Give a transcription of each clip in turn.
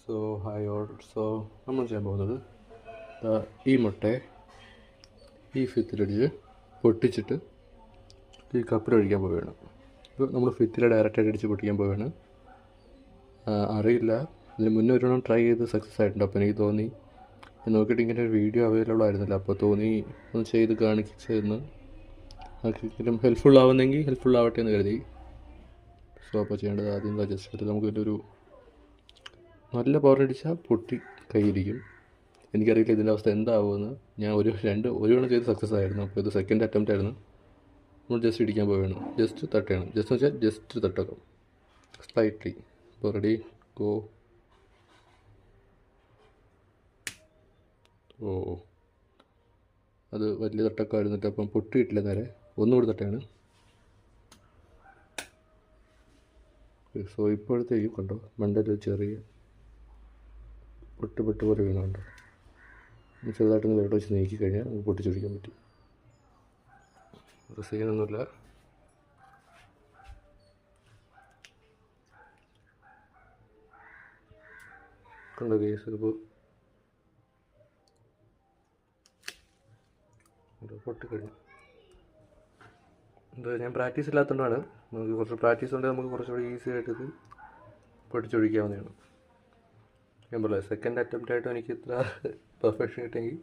So hi all. So നമ്മൾ ചെയ്യാൻ പോകുന്നത് ഈ മുട്ടയെ ഈ ഫിത്തിലടിച്ച് പൊട്ടിച്ചിട്ട് ഈ കപ്പിലൊഴിക്കാൻ പോവുകയാണ്. ഇപ്പോൾ നമ്മൾ ഫിത്തില ഡയറക്റ്റായിട്ട് അടിച്ച് പൊട്ടിക്കാൻ പോവുകയാണ്. അറിയില്ല, ഇതിന് മുന്നേ ഒരെണ്ണം ട്രൈ ചെയ്ത് സക്സസ് ആയിട്ടുണ്ട്. അപ്പോൾ എനിക്ക് തോന്നി, നോക്കിയിട്ട് ഇങ്ങനെ ഒരു വീഡിയോ അവൈലബിൾ ആയിരുന്നില്ല. അപ്പോൾ തോന്നി ഒന്ന് ചെയ്ത് കാണിച്ചെന്ന്, ആർക്കെങ്കിലും ഹെൽപ്ഫുൾ ആവുന്നെങ്കിൽ ഹെൽപ്ഫുൾ ആവട്ടെ എന്ന് കരുതി. സോ അപ്പോൾ ചെയ്യേണ്ടത് ആദ്യം ജസ്റ്റ് നമുക്കിതൊരു നല്ല പവറിനടിച്ചാൽ പൊട്ടി കയ്യിരിക്കും. എനിക്കറിയില്ല ഇതിൻ്റെ അവസ്ഥ എന്താവുമെന്ന്. ഞാൻ ഒരു തവണ ചെയ്ത് സക്സസ് ആയിരുന്നു. അപ്പോൾ ഇത് സെക്കൻഡ് അറ്റംപ്റ്റ് ആയിരുന്നു. നമ്മൾ ജസ്റ്റ് ഇടിക്കാൻ പോവുകയാണ്. ജസ്റ്റ് തട്ടണം. ജസ്റ്റ് എന്ന് വെച്ചാൽ ജസ്റ്റ് തട്ടണം സ്ലൈറ്റ്ലി. ഇപ്പോൾ റെഡി, ഗോ. അത് വലിയ തട്ടൊക്കെ ആയിരുന്നിട്ട് അപ്പം പൊട്ടിയിട്ടില്ല. നേരെ ഒന്നുകൂടി തട്ടാണ്. സോ ഇപ്പോഴത്തേക്കും കണ്ടോ, മണ്ടയിൽ ചെറിയ പൊട്ട് പോലെ വീണുണ്ടോ. ചെറുതായിട്ടൊന്ന് വെള്ളം വെച്ച് നീക്കി കഴിഞ്ഞാൽ നമുക്ക് പൊട്ടിച്ചൊഴിക്കാൻ പറ്റും. ഒരു സീനൊന്നുമില്ല. കണ്ടോ കേസ്, ഇപ്പോൾ പൊട്ടിക്കഴിഞ്ഞു. എന്താ, ഞാൻ പ്രാക്ടീസ് ഇല്ലാത്തതുകൊണ്ടാണ്. നമുക്ക് കുറച്ച് പ്രാക്ടീസ് ഉണ്ടെങ്കിൽ നമുക്ക് കുറച്ചുകൂടി ഈസി ആയിട്ട് ഇത് പൊട്ടിച്ചൊഴിക്കാവുന്നതാണ്. ഞാൻ പറയാം, സെക്കൻഡ് അറ്റംപ്റ്റ് ആയിട്ട് എനിക്ക് ഇത്ര പെർഫെക്ഷൻ കിട്ടിയെങ്കിൽ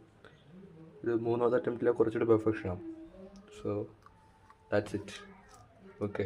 ഇത് മൂന്നാമത്തെ അറ്റംപ്റ്റിൽ കുറച്ചുകൂടി പെർഫെക്ഷൻ ആവും. So that's it. ഓക്കെ.